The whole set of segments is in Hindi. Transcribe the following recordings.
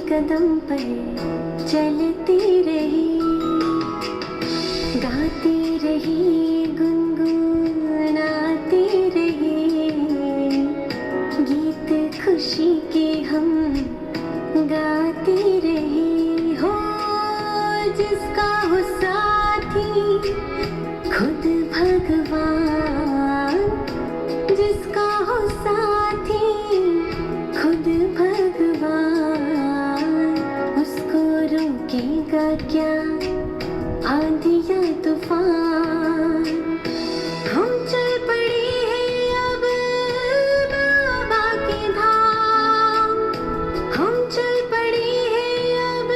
कदम पर चलती रही, गाती रही, गुनगुनाती रही, गीत खुशी के हम गाती रही। हो जिसका हो साथी खुद भगवान, जिसका हो साथी खुद भगवान, उसको रोकेगा क्या आंधियाँ तूफान। हम चल पड़े हैं अब बाबा के धाम, हम चल पड़े हैं अब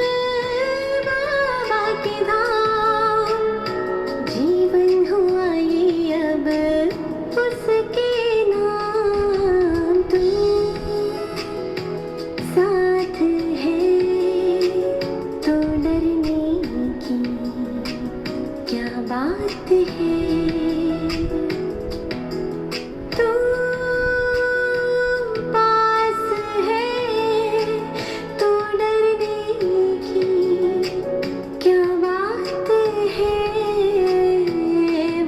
बाबा के धाम। जीवन हुआ ये अब उसके नाम। तू साथ है तो डरने की क्या बात है। तू पास है तो डरने की क्या बात है।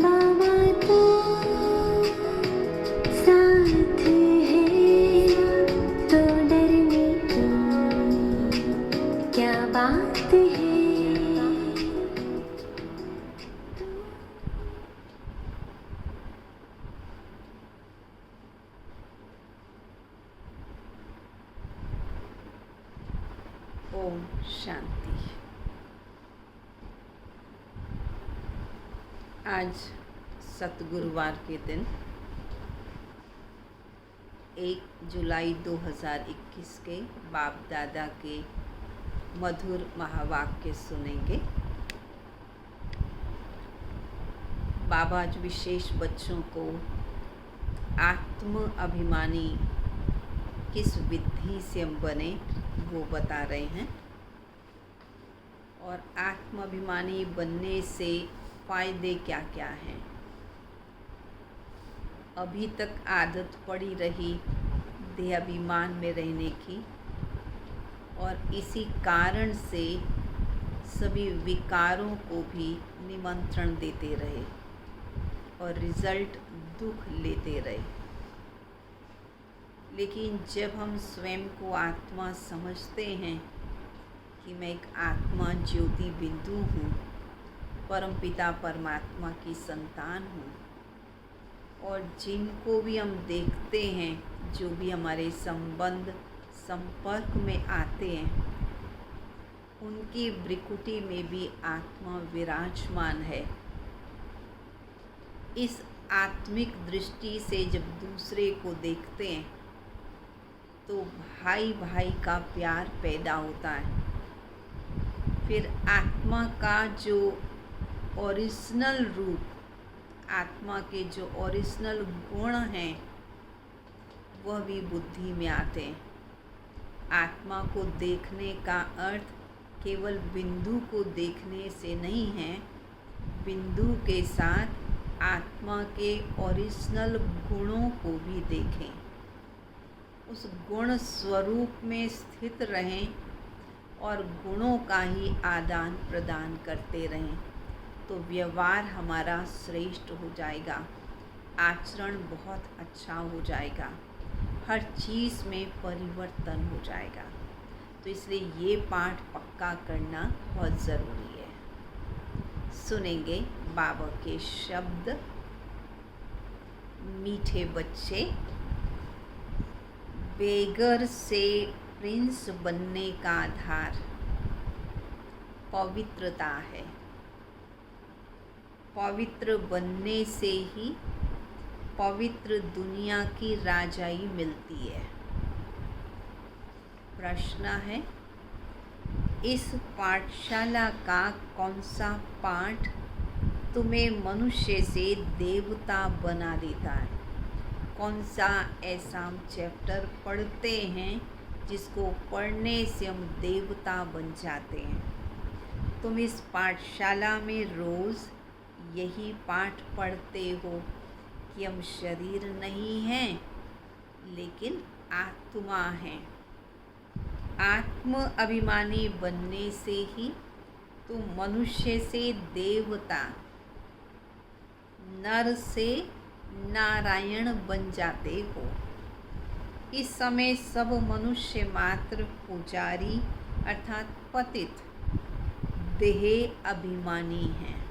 बाबा तू साथ है तो डरने की क्या बात है। ओम शांति। आज सतगुरुवार के दिन 1 जुलाई 2021 के बाप दादा के मधुर महावाक्य सुनेंगे। बाबा आज विशेष बच्चों को आत्म अभिमानी किस विधि से हम बने वो बता रहे हैं, और आत्माभिमानी बनने से फ़ायदे क्या क्या हैं। अभी तक आदत पड़ी रही देहाभिमान में रहने की, और इसी कारण से सभी विकारों को भी निमंत्रण देते रहे और रिजल्ट दुख लेते रहे। लेकिन जब हम स्वयं को आत्मा समझते हैं कि मैं एक आत्मा ज्योति बिंदु हूँ, परमपिता परमात्मा की संतान हूँ, और जिनको भी हम देखते हैं, जो भी हमारे संपर्क में आते हैं, उनकी भ्रिकुटी में भी आत्मा विराजमान है। इस आत्मिक दृष्टि से जब दूसरे को देखते हैं तो भाई भाई का प्यार पैदा होता है। फिर आत्मा का जो ओरिजिनल रूप, आत्मा के जो ओरिजिनल गुण हैं, वह भी बुद्धि में आते हैं। आत्मा को देखने का अर्थ केवल बिंदु को देखने से नहीं है, बिंदु के साथ आत्मा के ओरिजिनल गुणों को भी देखें, उस गुण स्वरूप में स्थित रहें और गुणों का ही आदान प्रदान करते रहें, तो व्यवहार हमारा श्रेष्ठ हो जाएगा, आचरण बहुत अच्छा हो जाएगा, हर चीज़ में परिवर्तन हो जाएगा। तो इसलिए ये पाठ पक्का करना बहुत ज़रूरी है। सुनेंगे बाबा के शब्द। मीठे बच्चे, बेगर से प्रिंस बनने का आधार पवित्रता है। पवित्र बनने से ही पवित्र दुनिया की राजाई मिलती है। प्रश्न है, इस पाठशाला का कौन सा पाठ तुम्हें मनुष्य से देवता बना देता है? कौन सा ऐसा चैप्टर पढ़ते हैं जिसको पढ़ने से हम देवता बन जाते हैं? तुम इस पाठशाला में रोज़ यही पाठ पढ़ते हो कि हम शरीर नहीं हैं लेकिन आत्मा हैं। आत्म अभिमानी बनने से ही तुम मनुष्य से देवता, नर से नारायण बन जाते हो। इस समय सब मनुष्य मात्र पुजारी अर्थात पतित देह अभिमानी हैं।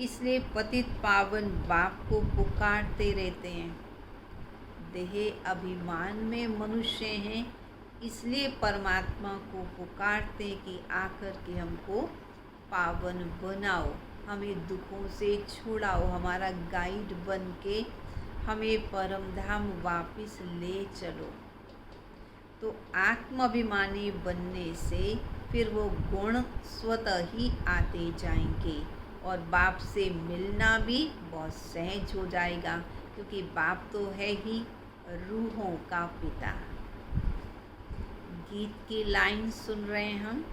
इसलिए पतित पावन बाप को पुकारते रहते हैं। देह अभिमान में मनुष्य हैं, इसलिए परमात्मा को पुकारते कि आकर के हमको पावन बनाओ, हमें दुखों से छुड़ाओ, हमारा गाइड बन के हमें परम धाम वापस ले चलो। तो आत्माभिमानी बनने से फिर वो गुण स्वतः ही आते जाएंगे और बाप से मिलना भी बहुत सहज हो जाएगा, क्योंकि बाप तो है ही रूहों का पिता। गीत की लाइन सुन रहे हैं हम।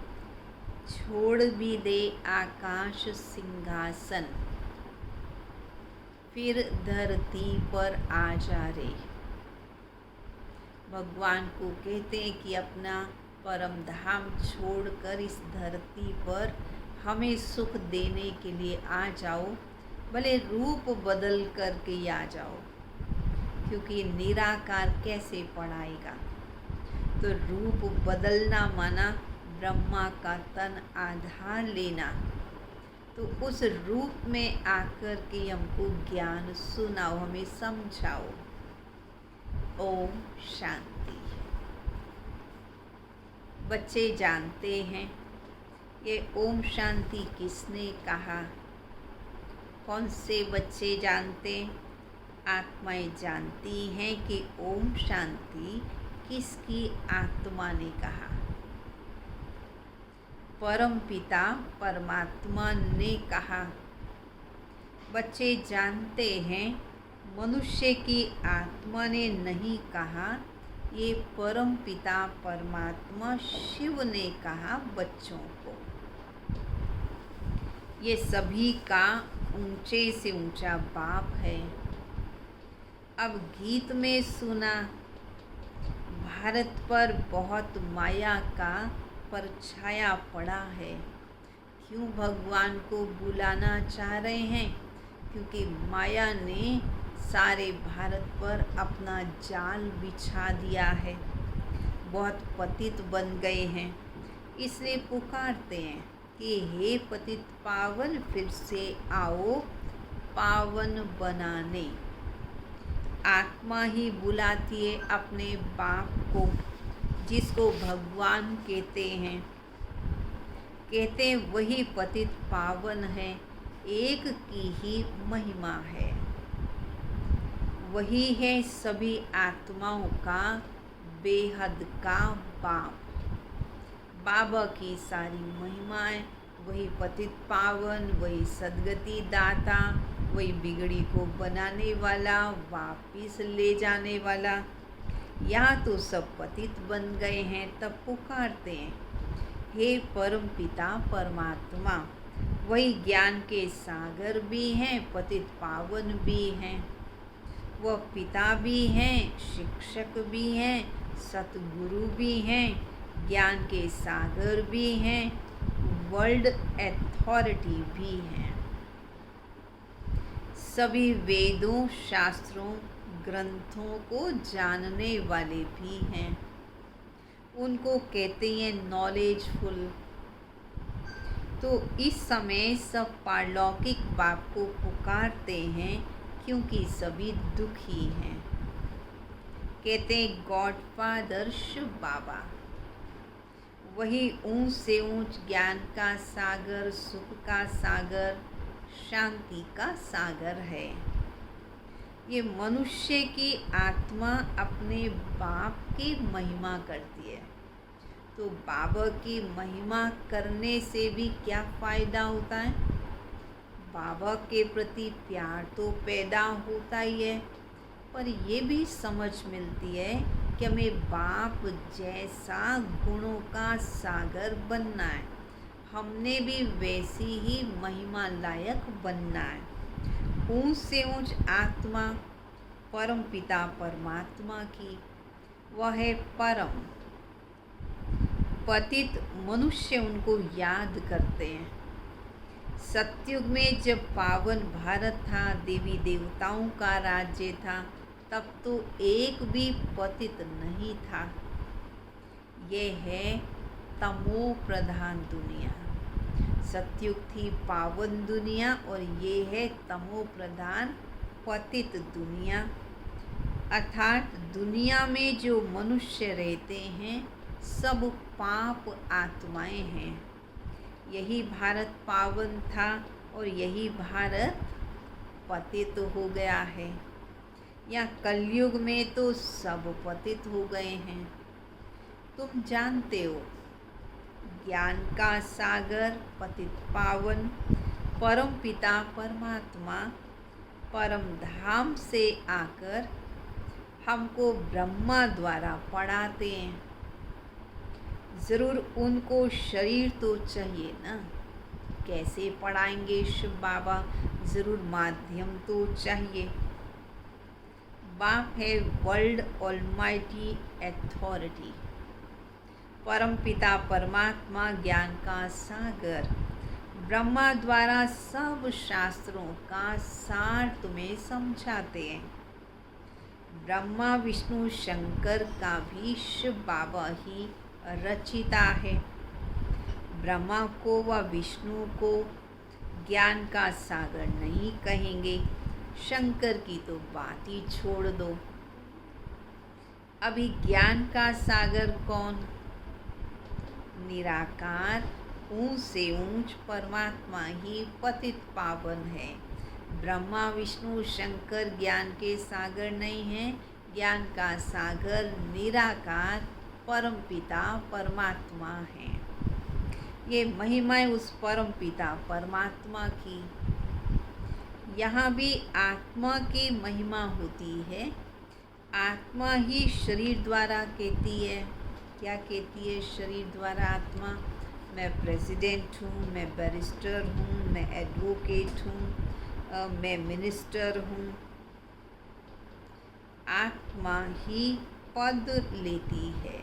छोड़ भी दे आकाश सिंहासन, फिर धरती पर आ जा रे। भगवान को कहते हैं कि अपना परम धाम छोड़कर इस धरती पर हमें सुख देने के लिए आ जाओ, भले रूप बदल करके ही आ जाओ, क्योंकि निराकार कैसे पढ़ाएगा। तो रूप बदलना माना ब्रह्मा का तन आधार लेना। तो उस रूप में आकर के हमको ज्ञान सुनाओ, हमें समझाओ। ओम शांति। बच्चे जानते हैं ये ओम शांति किसने कहा? कौन से बच्चे जानते? आत्माएं जानती हैं कि ओम शांति किसकी आत्मा ने कहा? परम पिता परमात्मा ने कहा। बच्चे जानते हैं मनुष्य की आत्मा ने नहीं कहा, ये परम पिता परमात्मा शिव ने कहा बच्चों को। ये सभी का ऊंचे से ऊंचा बाप है। अब गीत में सुना भारत पर बहुत माया का परछाया पड़ा है। क्यों भगवान को बुलाना चाह रहे हैं? क्योंकि माया ने सारे भारत पर अपना जाल बिछा दिया है। बहुत पतित बन गए हैं, इसलिए पुकारते हैं कि हे पतित पावन, फिर से आओ पावन बनाने। आत्मा ही बुलाती है अपने बाप को, जिसको भगवान कहते हैं। वही पतित पावन है, एक की ही महिमा है। वही है सभी आत्माओं का बेहद का बाप। बाबा की सारी महिमाएं, वही पतित पावन, वही सद्गति दाता, वही बिगड़ी को बनाने वाला, वापिस ले जाने वाला। यहाँ तो सब पतित बन गए हैं, तब पुकारते हैं हे परम पिता परमात्मा। वही ज्ञान के सागर भी हैं, पतित पावन भी हैं। वह पिता भी हैं, शिक्षक भी हैं, सतगुरु भी हैं, ज्ञान के सागर भी हैं, वर्ल्ड अथॉरिटी भी हैं। सभी वेदों, शास्त्रों, ग्रंथों को जानने वाले भी हैं। उनको कहते हैं नॉलेजफुल। तो इस समय सब पारलौकिक बाप को पुकारते हैं, क्योंकि सभी दुखी हैं। कहते हैं गॉड फादर शिव बाबा। वही ऊंच से ऊंच ज्ञान का सागर, सुख का सागर, शांति का सागर है। ये मनुष्य की आत्मा अपने बाप की महिमा करती है। तो बाबा की महिमा करने से भी क्या फ़ायदा होता है? बाबा के प्रति प्यार तो पैदा होता ही है, पर ये भी समझ मिलती है कि हमें बाप जैसा गुणों का सागर बनना है। हमने भी वैसी ही महिमा लायक बनना है। ऊंच से ऊंच आत्मा परम पिता परमात्मा की, वह है परम। पतित मनुष्य उनको याद करते हैं। सतयुग में जब पावन भारत था, देवी देवताओं का राज्य था, तब तो एक भी पतित नहीं था। यह है तमो प्रधान दुनिया। सतयुग थी पावन दुनिया, और ये है तमो प्रधान पतित दुनिया। अर्थात दुनिया में जो मनुष्य रहते हैं, सब पाप आत्माएं हैं। यही भारत पावन था, और यही भारत पतित हो गया है। या कलयुग में तो सब पतित हो गए हैं। तुम जानते हो, ज्ञान का सागर पतित पावन परम पिता परमात्मा परम धाम से आकर हमको ब्रह्मा द्वारा पढ़ाते हैं। ज़रूर उनको शरीर तो चाहिए ना, कैसे पढ़ाएंगे शिव बाबा? ज़रूर माध्यम तो चाहिए। बाप है वर्ल्ड ऑलमाइटी अथॉरिटी, परम पिता परमात्मा ज्ञान का सागर। ब्रह्मा द्वारा सब शास्त्रों का सार तुम्हें समझाते हैं। ब्रह्मा विष्णु शंकर का भी शिव बाबा ही रचिता है। ब्रह्मा को व विष्णु को ज्ञान का सागर नहीं कहेंगे, शंकर की तो बात ही छोड़ दो। अभी ज्ञान का सागर कौन? निराकार ऊंच से ऊंच परमात्मा ही पतित पावन है। ब्रह्मा विष्णु शंकर ज्ञान के सागर नहीं है। ज्ञान का सागर निराकार परम पिता परमात्मा है। ये महिमा है उस परम पिता परमात्मा की। यहाँ भी आत्मा की महिमा होती है। आत्मा ही शरीर द्वारा कहती है। क्या कहती है शरीर द्वारा आत्मा? मैं प्रेसिडेंट हूँ, मैं बैरिस्टर हूँ, मैं एडवोकेट हूँ, मैं मिनिस्टर हूँ। आत्मा ही पद लेती है।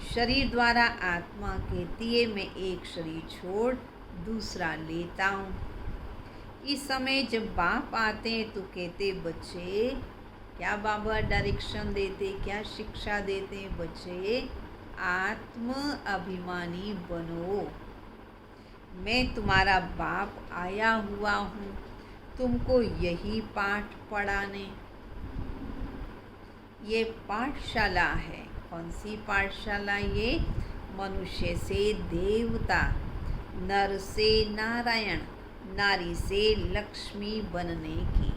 शरीर द्वारा आत्मा कहती है मैं एक शरीर छोड़ दूसरा लेता हूँ। इस समय जब बाप आते हैं तो कहते बच्चे, क्या बाबा डायरेक्शन देते, क्या शिक्षा देते, बच्चे आत्म अभिमानी बनो। मैं तुम्हारा बाप आया हुआ हूँ तुमको यही पाठ पढ़ाने। ये पाठशाला है। कौन सी पाठशाला? ये मनुष्य से देवता, नर से नारायण, नारी से लक्ष्मी बनने की।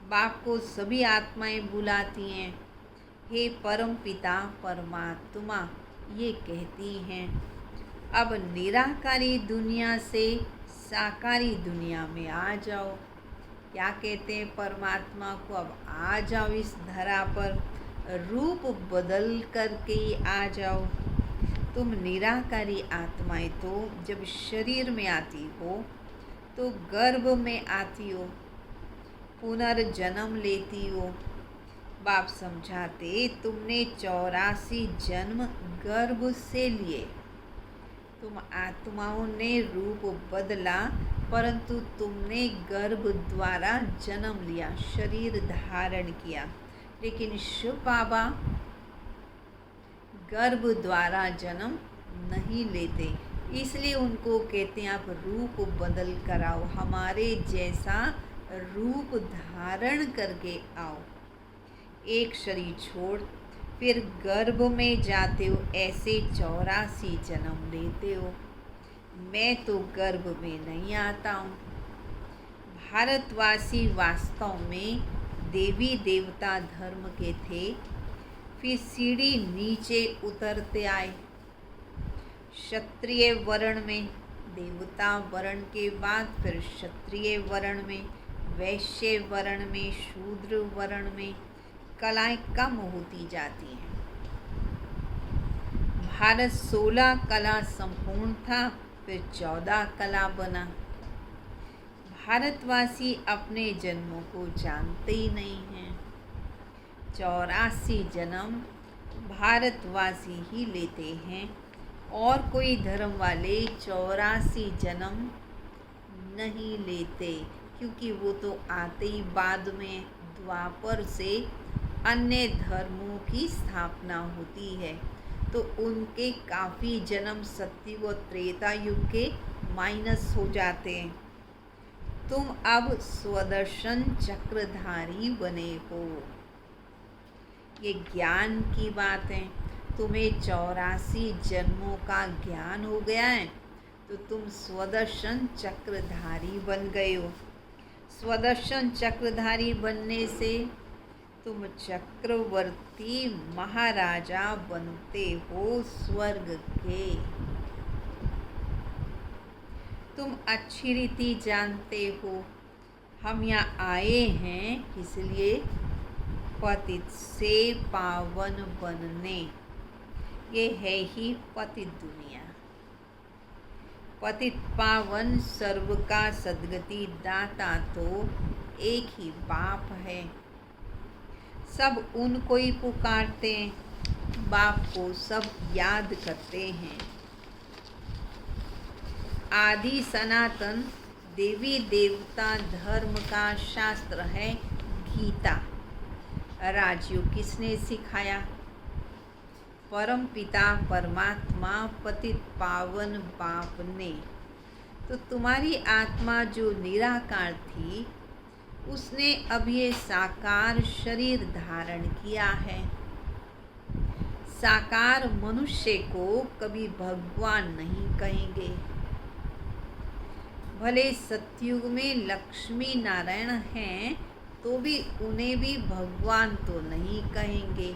बाप को सभी आत्माएं बुलाती हैं, हे परम पिता परमात्मा, ये कहती हैं अब निराकारी दुनिया से साकारी दुनिया में आ जाओ। क्या कहते हैं परमात्मा को? अब आ जाओ इस धरा पर, रूप बदल करके आ जाओ। तुम निराकारी आत्माएं तो जब शरीर में आती हो तो गर्भ में आती हो, पुनर्जन्म लेती हो। बाप समझाते तुमने 84 जन्म गर्भ से लिए। तुम आत्माओं ने रूप बदला, परंतु तुमने गर्भ द्वारा जन्म लिया, शरीर धारण किया। लेकिन शिव बाबा गर्भ द्वारा जन्म नहीं लेते, इसलिए उनको कहते हैं आप रूप बदल कर आओ, हमारे जैसा रूप धारण करके आओ। एक शरीर छोड़ फिर गर्भ में जाते हो, ऐसे 84 जन्म लेते हो। मैं तो गर्भ में नहीं आता हूँ। भारतवासी वास्तव में देवी देवता धर्म के थे, फिर सीढ़ी नीचे उतरते आए। क्षत्रिय वर्ण में, देवता वर्ण के बाद फिर क्षत्रिय वर्ण में, वैश्य वर्ण में, शूद्र वर्ण में कलाएं कम होती जाती हैं। भारत 16 कला संपूर्ण था, फिर 14 कला बना। भारतवासी अपने जन्मों को जानते ही नहीं हैं। 84 जन्म भारतवासी ही लेते हैं, और कोई धर्म वाले 84 जन्म नहीं लेते, क्योंकि वो तो आते ही बाद में द्वापर से अन्य धर्मों की स्थापना होती है, तो उनके काफ़ी जन्म सत्युग और त्रेता युग के माइनस हो जाते हैं। तुम अब स्वदर्शन चक्रधारी बने हो। ये ज्ञान की बात है। तुम्हें 84 जन्मों का ज्ञान हो गया है, तो तुम स्वदर्शन चक्रधारी बन गए हो। स्वदर्शन चक्रधारी बनने से तुम चक्रवर्ती महाराजा बनते हो स्वर्ग के। तुम अच्छी रीति जानते हो, हम यहाँ आए हैं इसलिए पतित से पावन बनने। ये है ही पतित दुनिया। पतित पावन सर्व का सद्गति दाता तो एक ही बाप है। सब उनको ही पुकारते हैं, बाप को सब याद करते हैं। आदि सनातन देवी देवता धर्म का शास्त्र है गीता। राजयोग किसने सिखाया? परम पिता परमात्मा पतित पावन बाप ने। तो तुम्हारी आत्मा जो निराकार थी, उसने अब ये साकार शरीर धारण किया है। साकार मनुष्य को कभी भगवान नहीं कहेंगे। भले सतयुग में लक्ष्मी नारायण हैं, तो भी उन्हें भी भगवान तो नहीं कहेंगे।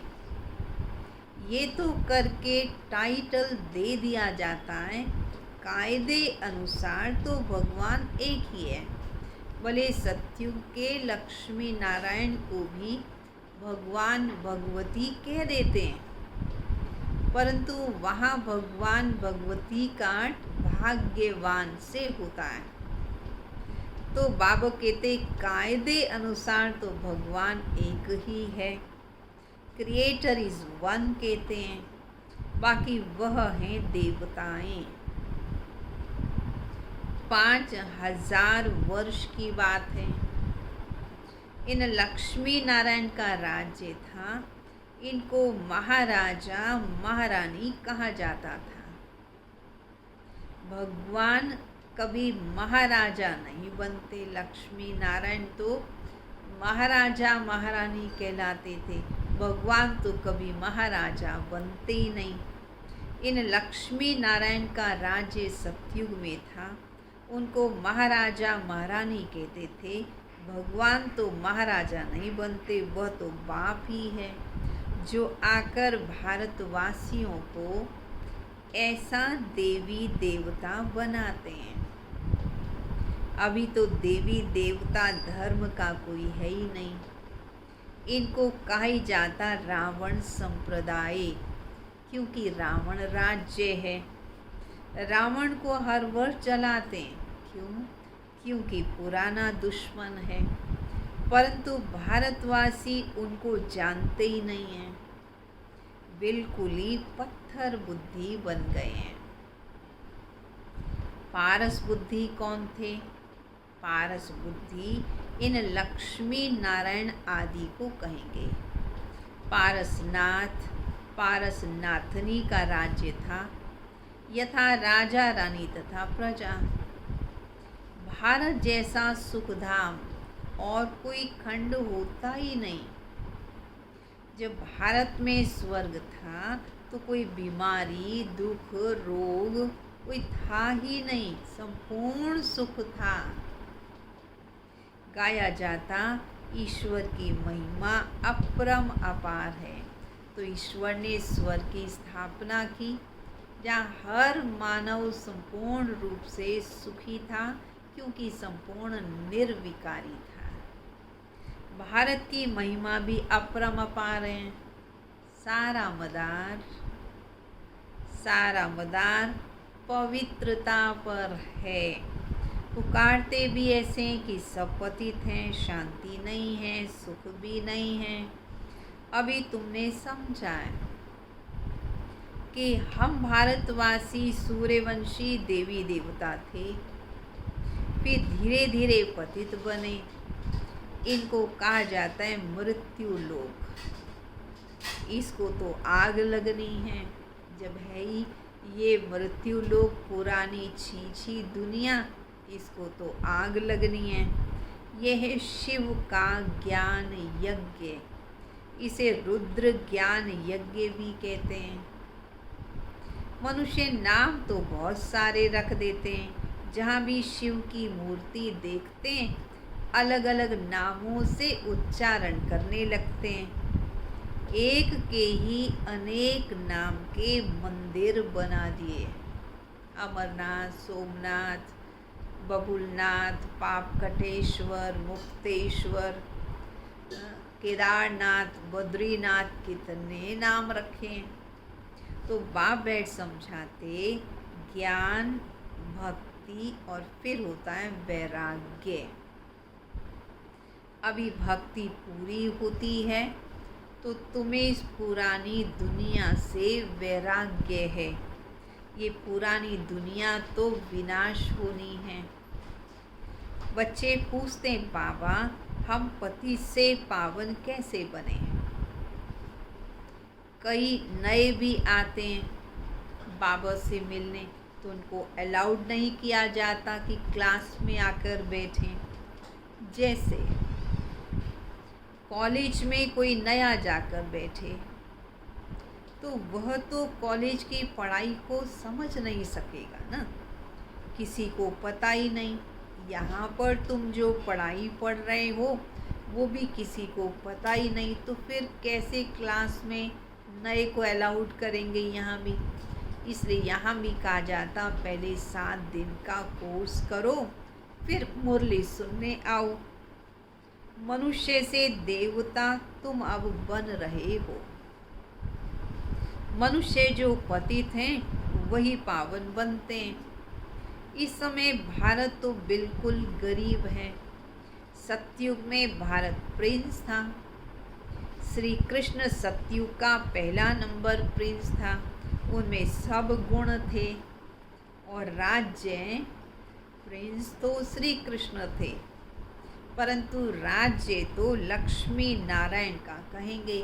ये तो करके टाइटल दे दिया जाता है। कायदे अनुसार तो भगवान एक ही है। भले सतयुग के लक्ष्मी नारायण को भी भगवान भगवती कह देते हैं, परंतु वहाँ भगवान भगवती का भाग्यवान से होता है। तो बाबा कहते कायदे अनुसार तो भगवान एक ही है, क्रिएटर इज वन कहते हैं, बाकी वह हैं देवताएं। 5000 वर्ष की बात है। इन लक्ष्मी नारायण का राज्य था। इनको महाराजा महारानी कहा जाता था। भगवान कभी महाराजा नहीं बनते। लक्ष्मी नारायण तो महाराजा महारानी कहलाते थे। भगवान तो कभी महाराजा बनते ही नहीं। इन लक्ष्मी नारायण का राज्य सतयुग में था। उनको महाराजा महारानी कहते थे। भगवान तो महाराजा नहीं बनते, वह तो बाप ही है जो आकर भारतवासियों को ऐसा देवी देवता बनाते हैं। अभी तो देवी देवता धर्म का कोई है ही नहीं। इनको कहा ही जाता रावण संप्रदाय, क्योंकि रावण राज्य है। रावण को हर वर्ष जलाते हैं। क्यों? क्योंकि पुराना दुश्मन है। परंतु भारतवासी उनको जानते ही नहीं हैं। बिल्कुल ही पत्थर बुद्धि बन गए हैं। पारस बुद्धि कौन थे? पारस बुद्धि इन लक्ष्मी नारायण आदि को कहेंगे। पारसनाथ, पारसनाथनी का राज्य था, यथा राजा रानी तथा प्रजा। भारत जैसा सुखधाम और कोई खंड होता ही नहीं। जब भारत में स्वर्ग था तो कोई बीमारी, दुख, रोग कोई था ही नहीं। संपूर्ण सुख था। गाया जाता ईश्वर की महिमा अपरम अपार है। तो ईश्वर ने स्वर्ग की स्थापना की जहाँ हर मानव संपूर्ण रूप से सुखी था, क्योंकि संपूर्ण निर्विकारी था। भारत की महिमा भी अपरम अपार है। सारा मदार पवित्रता पर है। पुकारते भी ऐसे हैं कि सब पतित हैं, शांति नहीं है, सुख भी नहीं है। अभी तुमने समझा है कि हम भारतवासी सूर्यवंशी देवी देवता थे, फिर धीरे धीरे पतित बने। इनको कहा जाता है मृत्यु लोक। इसको तो आग लगनी है। जब है ही ये मृत्यु लोक, पुरानी छीछी दुनिया, इसको तो आग लगनी है। यह है शिव का ज्ञान यज्ञ। इसे रुद्र ज्ञान यज्ञ भी कहते हैं। मनुष्य नाम तो बहुत सारे रख देते हैं। जहाँ भी शिव की मूर्ति देखते हैं, अलग अलग नामों से उच्चारण करने लगते हैं। एक के ही अनेक नाम के मंदिर बना दिए। अमरनाथ, सोमनाथ, बबुलनाथ, पापकटेश्वर, मुक्तेश्वर, केदारनाथ, बद्रीनाथ, कितने नाम रखे हैं। तो बाप बैठ समझाते ज्ञान, भक्ति और फिर होता है वैराग्य। अभी भक्ति पूरी होती है तो तुम्हें इस पुरानी दुनिया से वैराग्य है। ये पुरानी दुनिया तो विनाश होनी है। बच्चे पूछते हैं बाबा हम पति से पावन कैसे बने? कई नए भी आते हैं बाबा से मिलने, तो उनको अलाउड नहीं किया जाता कि क्लास में आकर बैठें। जैसे कॉलेज में कोई नया जाकर बैठे तो वह तो कॉलेज की पढ़ाई को समझ नहीं सकेगा ना, किसी को पता ही नहीं। यहाँ पर तुम जो पढ़ाई पढ़ रहे हो वो भी किसी को पता ही नहीं, तो फिर कैसे क्लास में नए को अलाउड करेंगे यहाँ भी। इसलिए यहाँ भी कहा जाता पहले 7 दिन का कोर्स करो, फिर मुरली सुनने आओ। मनुष्य से देवता तुम अब बन रहे हो। मनुष्य जो पतित हैं वही पावन बनते हैं। इस समय भारत तो बिल्कुल गरीब है। सतयुग में भारत प्रिंस था। श्री कृष्ण सतयुग का पहला नंबर प्रिंस था। उनमें सब गुण थे और राज्य प्रिंस तो श्री कृष्ण थे, परंतु राज्य तो लक्ष्मी नारायण का कहेंगे।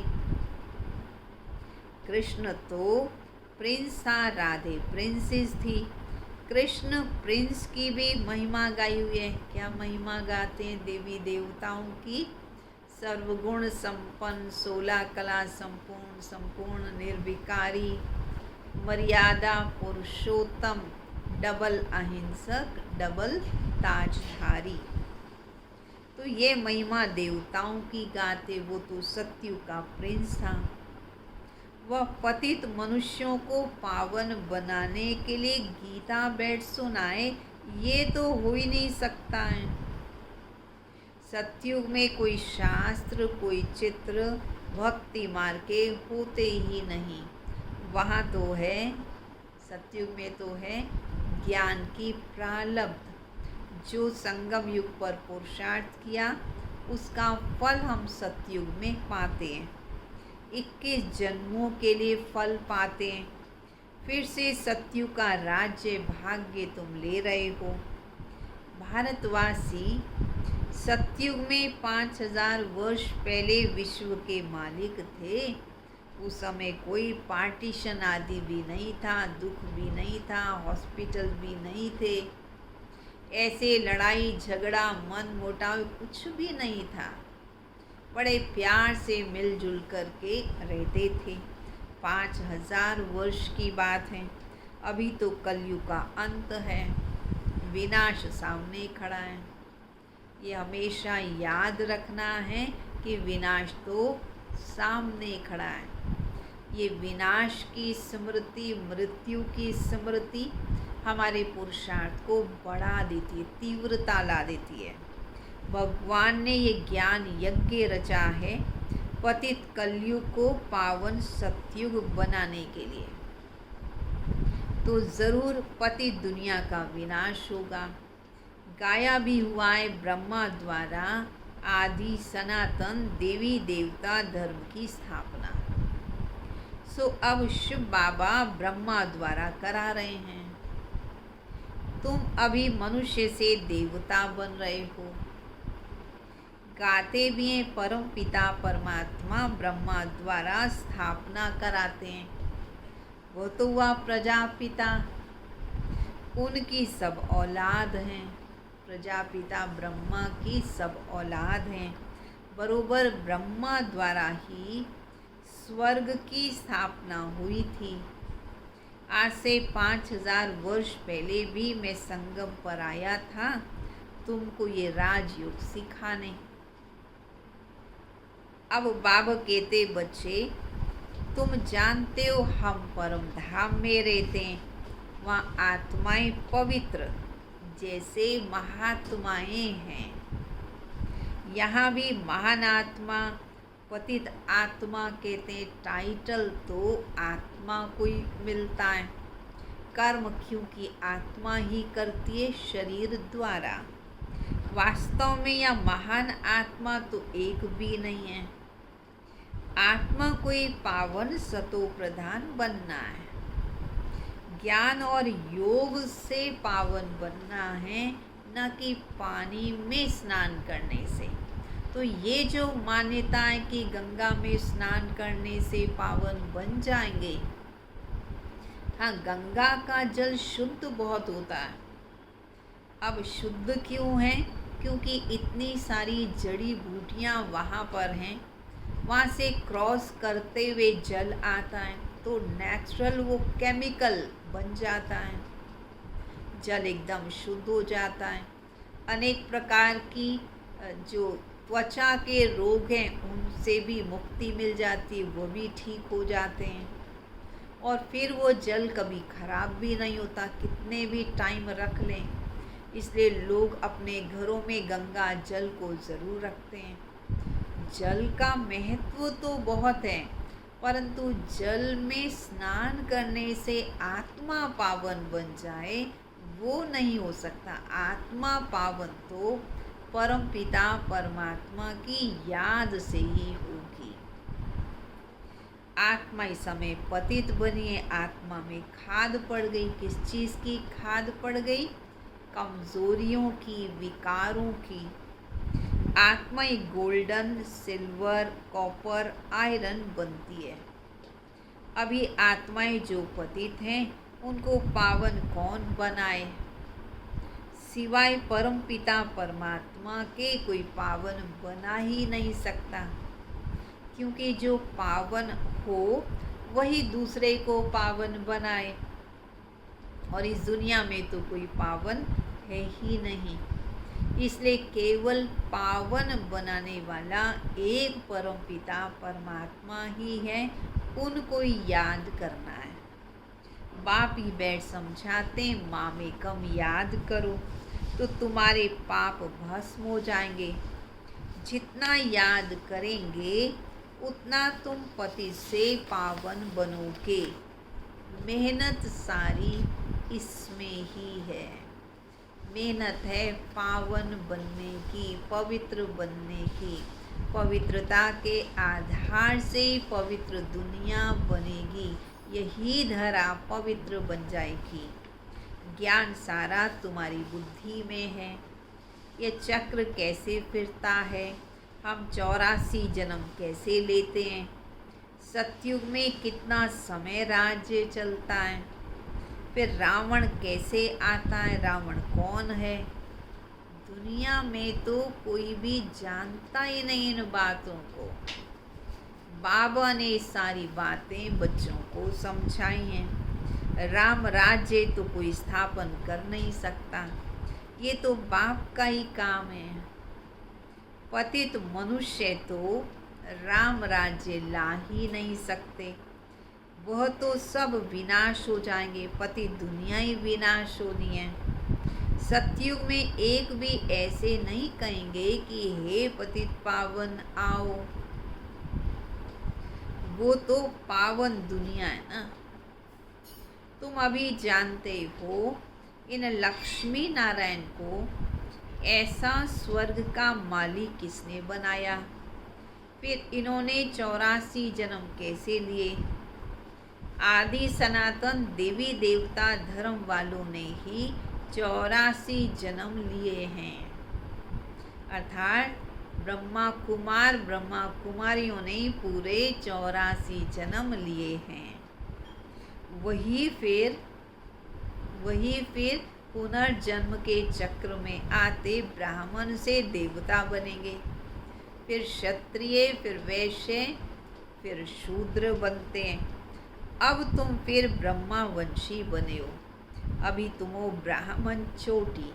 कृष्ण तो प्रिंस था, राधे प्रिंसेस थी। कृष्ण प्रिंस की भी महिमा गाई हुई है। क्या महिमा गाते हैं देवी देवताओं की? सर्वगुण संपन्न, 16 कला संपूर्ण, संपूर्ण निर्विकारी, मर्यादा पुरुषोत्तम, डबल अहिंसक, डबल ताजधारी। तो ये महिमा देवताओं की गाते। वो तो सतयुग का प्रिंस था। वह पतित मनुष्यों को पावन बनाने के लिए गीता बैठ सुनाए, ये तो हो ही नहीं सकता है। सतयुग में कोई शास्त्र, कोई चित्र, भक्ति मार्ग के होते ही नहीं। वहाँ तो है, सतयुग में तो है ज्ञान की प्रारब्ध। जो संगम युग पर पुरुषार्थ किया उसका फल हम सतयुग में पाते हैं। 21 जन्मों के लिए फल पाते हैं। फिर से सतयुग का राज्य भाग्य तुम ले रहे हो। भारतवासी सतयुग में 5000 वर्ष पहले विश्व के मालिक थे। उस समय कोई पार्टीशन आदि भी नहीं था, दुख भी नहीं था, हॉस्पिटल भी नहीं थे, ऐसे लड़ाई झगड़ा मन मुटाव कुछ भी नहीं था। बड़े प्यार से मिलजुल कर के रहते थे। 5000 वर्ष की बात है। अभी तो कलयुग का अंत है, विनाश सामने खड़ा है। ये हमेशा याद रखना है कि विनाश तो सामने खड़ा है। ये विनाश की स्मृति, मृत्यु की स्मृति हमारे पुरुषार्थ को बढ़ा देती है, तीव्रता ला देती है। भगवान ने ये ज्ञान यज्ञ रचा है पतित कलयुग को पावन सतयुग बनाने के लिए। तो ज़रूर पतित दुनिया का विनाश होगा। गाया भी हुआ है ब्रह्मा द्वारा आदि सनातन देवी देवता धर्म की स्थापना। सो अब शिव बाबा ब्रह्मा द्वारा करा रहे हैं। तुम अभी मनुष्य से देवता बन रहे हो। गाते भी हैं परम पिता परमात्मा ब्रह्मा द्वारा स्थापना कराते हैं। वो तो हुआ प्रजापिता, उनकी सब औलाद हैं। प्रजापिता ब्रह्मा की सब औलाद हैं। बरोबर ब्रह्मा द्वारा ही स्वर्ग की स्थापना हुई थी। आज से 5000 वर्ष पहले भी मैं संगम पर आया था तुमको ये राजयोग सिखाने। अब बाबा कहते बच्चे, तुम जानते हो हम परम धाम में रहते हैं। वहाँ आत्माएं पवित्र जैसे महात्माएं हैं। यहाँ भी महान आत्मा, पतित आत्मा कहते हैं। टाइटल तो आत्मा को ही मिलता है। कर्म क्योंकि आत्मा ही करती है शरीर द्वारा। वास्तव में यह महान आत्मा तो एक भी नहीं है। आत्मा कोई पावन सतो प्रधान बनना है। ज्ञान और योग से पावन बनना है, न कि पानी में स्नान करने से। तो ये जो मान्यता है कि गंगा में स्नान करने से पावन बन जाएंगे, हाँ, गंगा का जल शुद्ध बहुत होता है। अब शुद्ध क्यों है? क्योंकि इतनी सारी जड़ी बूटियाँ वहाँ पर हैं। वहाँ से क्रॉस करते हुए जल आता है तो नेचुरल वो केमिकल बन जाता है। जल एकदम शुद्ध हो जाता है। अनेक प्रकार की जो त्वचा के रोग हैं उनसे भी मुक्ति मिल जाती है, वो भी ठीक हो जाते हैं। और फिर वो जल कभी खराब भी नहीं होता, कितने भी टाइम रख लें। इसलिए लोग अपने घरों में गंगा जल को ज़रूर रखते हैं। जल का महत्व तो बहुत है, परंतु जल में स्नान करने से आत्मा पावन बन जाए वो नहीं हो सकता। आत्मा पावन तो परमपिता परमात्मा की याद से ही होगी। आत्मा इस समय पतित बनी है, आत्मा में खाद पड़ गई। किस चीज़ की खाद पड़ गई? कमजोरियों की, विकारों की। आत्मा एक गोल्डन, सिल्वर, कॉपर, आयरन बनती है। अभी आत्माएं जो पतित हैं उनको पावन कौन बनाए? सिवाय परमपिता परमात्मा के कोई पावन बना ही नहीं सकता, क्योंकि जो पावन हो वही दूसरे को पावन बनाए। और इस दुनिया में तो कोई पावन है ही नहीं, इसलिए केवल पावन बनाने वाला एक परमपिता परमात्मा ही है। उनको याद करना है। बाप ही बैठ समझाते, माँ में कम याद करो तो तुम्हारे पाप भस्म हो जाएंगे। जितना याद करेंगे उतना तुम पति से पावन बनोगे। मेहनत सारी इसमें ही है। मेहनत है पावन बनने की, पवित्र बनने की। पवित्रता के आधार से पवित्र दुनिया बनेगी। यही धरा पवित्र बन जाएगी। ज्ञान सारा तुम्हारी बुद्धि में है। ये चक्र कैसे फिरता है, हम 84 जन्म कैसे लेते हैं, सतयुग में कितना समय राज्य चलता है, फिर रावण कैसे आता है, रावण कौन है। दुनिया में तो कोई भी जानता ही नहीं इन बातों को। बाबा ने सारी बातें बच्चों को समझाई हैं। राम राज्य तो कोई स्थापन कर नहीं सकता, ये तो बाप का ही काम है। पतित मनुष्य तो राम राज्य ला ही नहीं सकते, वह तो सब विनाश हो जाएंगे। पतित दुनिया ही विनाश होनी है। सतयुग में एक भी ऐसे नहीं कहेंगे कि हे पतित पावन आओ। वो तो पावन दुनिया है ना। तुम अभी जानते हो इन लक्ष्मी नारायण को ऐसा स्वर्ग का मालिक किसने बनाया। फिर इन्होंने 84 जन्म कैसे लिए। आदि सनातन देवी देवता धर्म वालों ने ही 84 जन्म लिए हैं। अर्थात ब्रह्मा कुमार ब्रह्मा कुमारियों ने पूरे 84 जन्म लिए हैं। वही फिर पुनर्जन्म के चक्र में आते ब्राह्मण से देवता बनेंगे, फिर क्षत्रिय, फिर वैश्य, फिर शूद्र बनते हैं। अब तुम फिर ब्रह्मा वंशी बने हो। अभी तुम हो ब्राह्मण चोटी।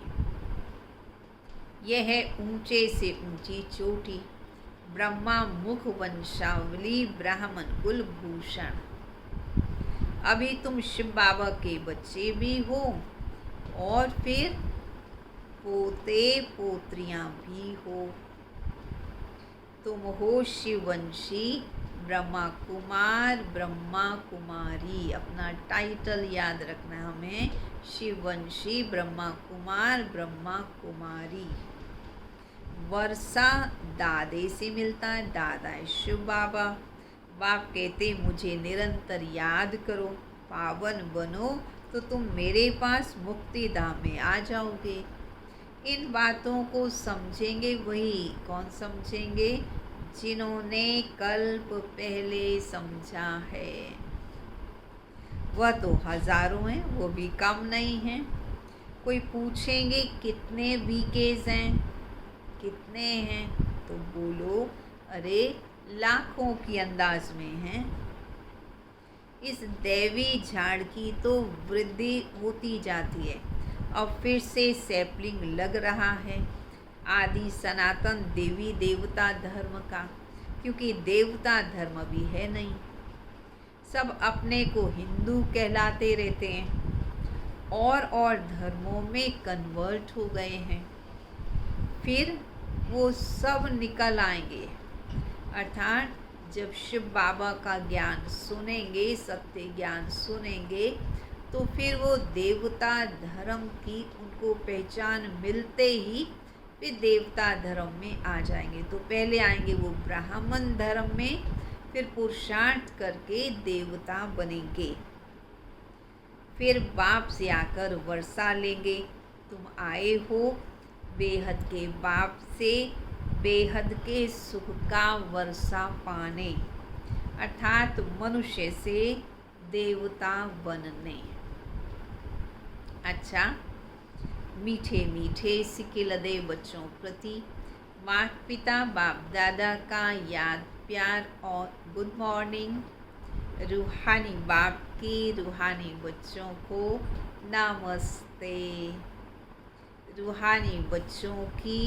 यह है ऊंचे से ऊंची चोटी। ब्रह्मा मुख वंशावली ब्राह्मण कुल भूषण। अभी तुम शिव बाबा के बच्चे भी हो और फिर पोते पोत्रियां भी हो। तुम हो शिववंशी, ब्रह्मा कुमार ब्रह्मा कुमारी। अपना टाइटल याद रखना हमें, शिववंशी ब्रह्मा कुमार ब्रह्मा कुमारी। वर्षा दादे से मिलता है, दादा है शिव बाबा। बाप कहते मुझे निरंतर याद करो, पावन बनो तो तुम मेरे पास मुक्ति धाम में आ जाओगे। इन बातों को समझेंगे वही, कौन समझेंगे? जिन्होंने कल्प पहले समझा है। वह तो हजारों हैं, वो भी कम नहीं हैं। कोई पूछेंगे कितने वीकेज हैं, कितने हैं, तो बोलो अरे लाखों की अंदाज में हैं। इस दैवी झाड़ की तो वृद्धि होती जाती है। अब फिर से सैपलिंग लग रहा है आदि सनातन देवी देवता धर्म का, क्योंकि देवता धर्म भी है नहीं। सब अपने को हिंदू कहलाते रहते हैं और धर्मों में कन्वर्ट हो गए हैं। फिर वो सब निकल आएंगे। अर्थात जब शिव बाबा का ज्ञान सुनेंगे, सत्य ज्ञान सुनेंगे, तो फिर वो देवता धर्म की उनको पहचान मिलते ही फिर देवता धर्म में आ जाएंगे। तो पहले आएंगे वो ब्राह्मण धर्म में, फिर पुरुषार्थ करके देवता बनेंगे, फिर बाप से आकर वर्षा लेंगे। तुम आए हो बेहद के बाप से बेहद के सुख का वर्षा पाने, अर्थात मनुष्य से देवता बनने। अच्छा, मीठे मीठे सिक्के लदे बच्चों प्रति माता पिता बाप दादा का याद प्यार और गुड मॉर्निंग। रूहानी बाप की रूहानी बच्चों को नमस्ते। रूहानी बच्चों की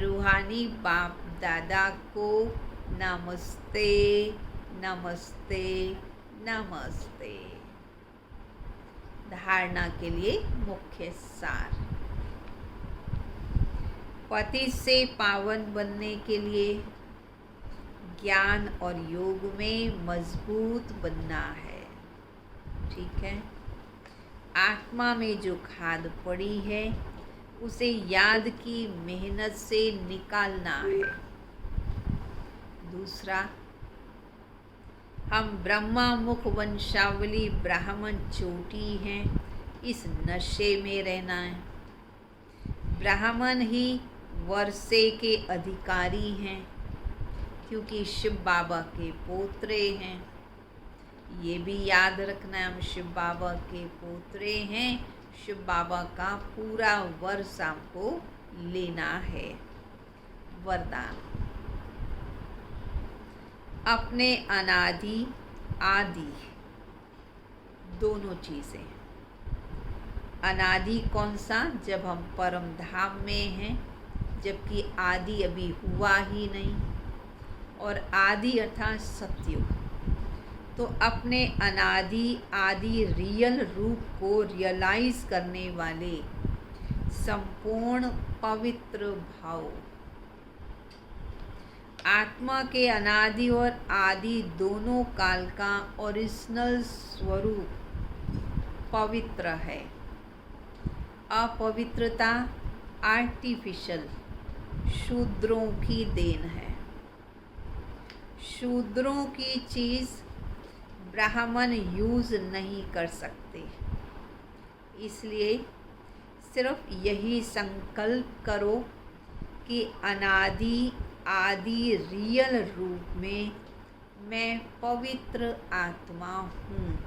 रूहानी बाप दादा को नमस्ते नमस्ते नमस्ते। धारणा के लिए मुख्य सार। पति से पावन बनने के लिए ज्ञान और योग में मजबूत बनना है। ठीक है, आत्मा में जो खाद पड़ी है उसे याद की मेहनत से निकालना है। दूसरा, हम ब्रह्मा मुख वंशावली ब्राह्मण चोटी हैं, इस नशे में रहना है। ब्राह्मण ही वर्षे के अधिकारी हैं, क्योंकि शिव बाबा के पोत्रे हैं। ये भी याद रखना है, हम शिव बाबा के पोत्रे हैं। शिव बाबा का पूरा वर्ष हमको लेना है। वरदान, अपने अनादि आदि दोनों चीज़ें। अनादि कौन सा? जब हम परम धाम में हैं, जबकि आदि अभी हुआ ही नहीं, और आदि अर्थात सत्युग। तो अपने अनादि आदि रियल रूप को रियलाइज करने वाले संपूर्ण पवित्र भाव, आत्मा के अनादि और आदि दोनों काल का ओरिजिनल स्वरूप पवित्र है। अपवित्रता आर्टिफिशियल शूद्रों की देन है। शूद्रों की चीज़ ब्राह्मण यूज़ नहीं कर सकते। इसलिए सिर्फ यही संकल्प करो कि अनादि आदि रियल रूप में मैं पवित्र आत्मा हूँ।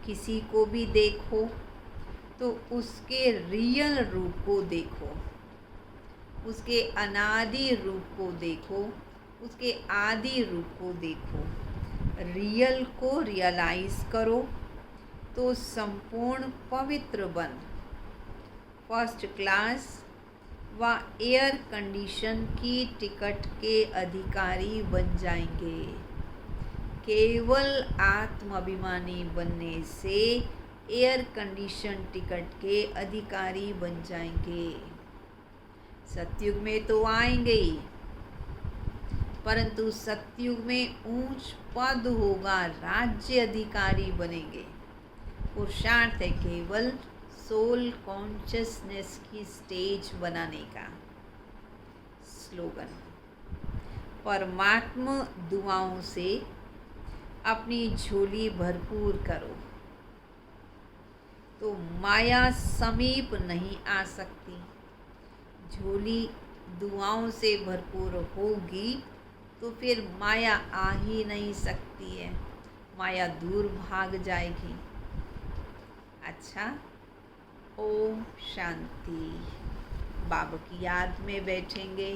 किसी को भी देखो तो उसके रियल रूप को देखो, उसके अनादि रूप को देखो, उसके आदि रूप को देखो। रियल को रियलाइज करो तो संपूर्ण पवित्र बन फर्स्ट क्लास व एयर कंडीशन की टिकट के अधिकारी बन जाएंगे। केवल आत्माभिमानी बनने से एयर कंडीशन टिकट के अधिकारी बन जाएंगे। सतयुग में तो आएंगे ही, परंतु सतयुग में ऊंच पद होगा, राज्य अधिकारी बनेंगे। पुरुषार्थ है केवल सोल कॉन्शियसनेस की स्टेज बनाने का। स्लोगन, परमात्मा दुआओं से अपनी झोली भरपूर करो तो माया समीप नहीं आ सकती। झोली दुआओं से भरपूर होगी तो फिर माया आ ही नहीं सकती है, माया दूर भाग जाएगी। अच्छा, ओम शांति। बाबा की याद में बैठेंगे।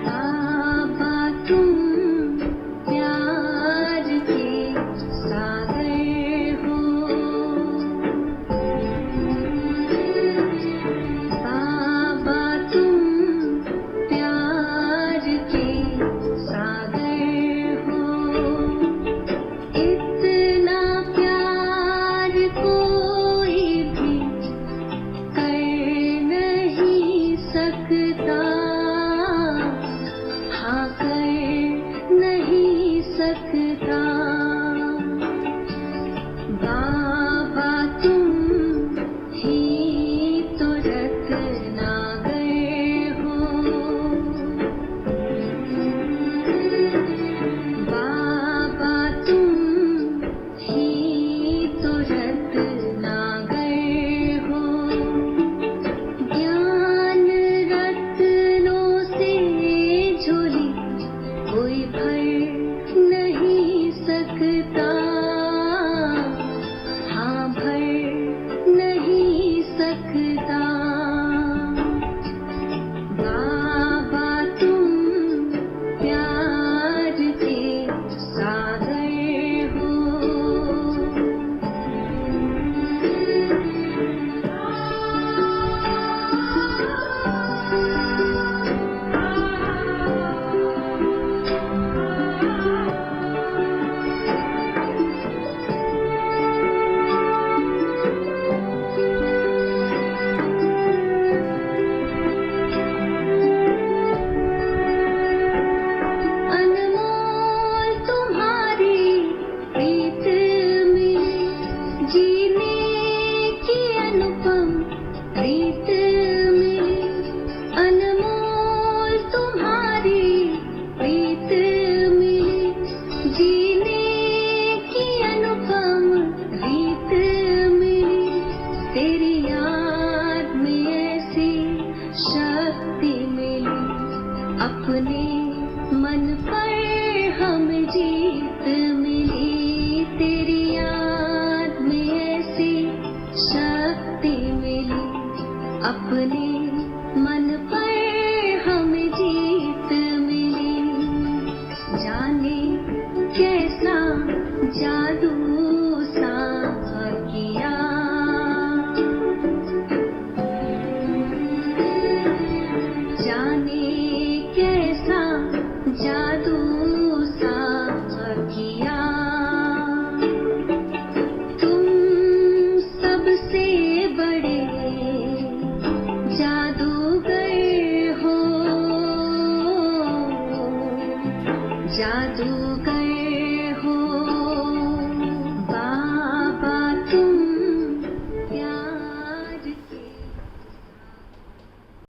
बाबा तुम तेरी याद में ऐसी शक्ति मिली, अपने मन पर हमें जीत मिली। जाने कैसा जादू सा किया, जाने कैसा जादू सा किया। तुम सबसे बड़े जादूगर हो, जादूगर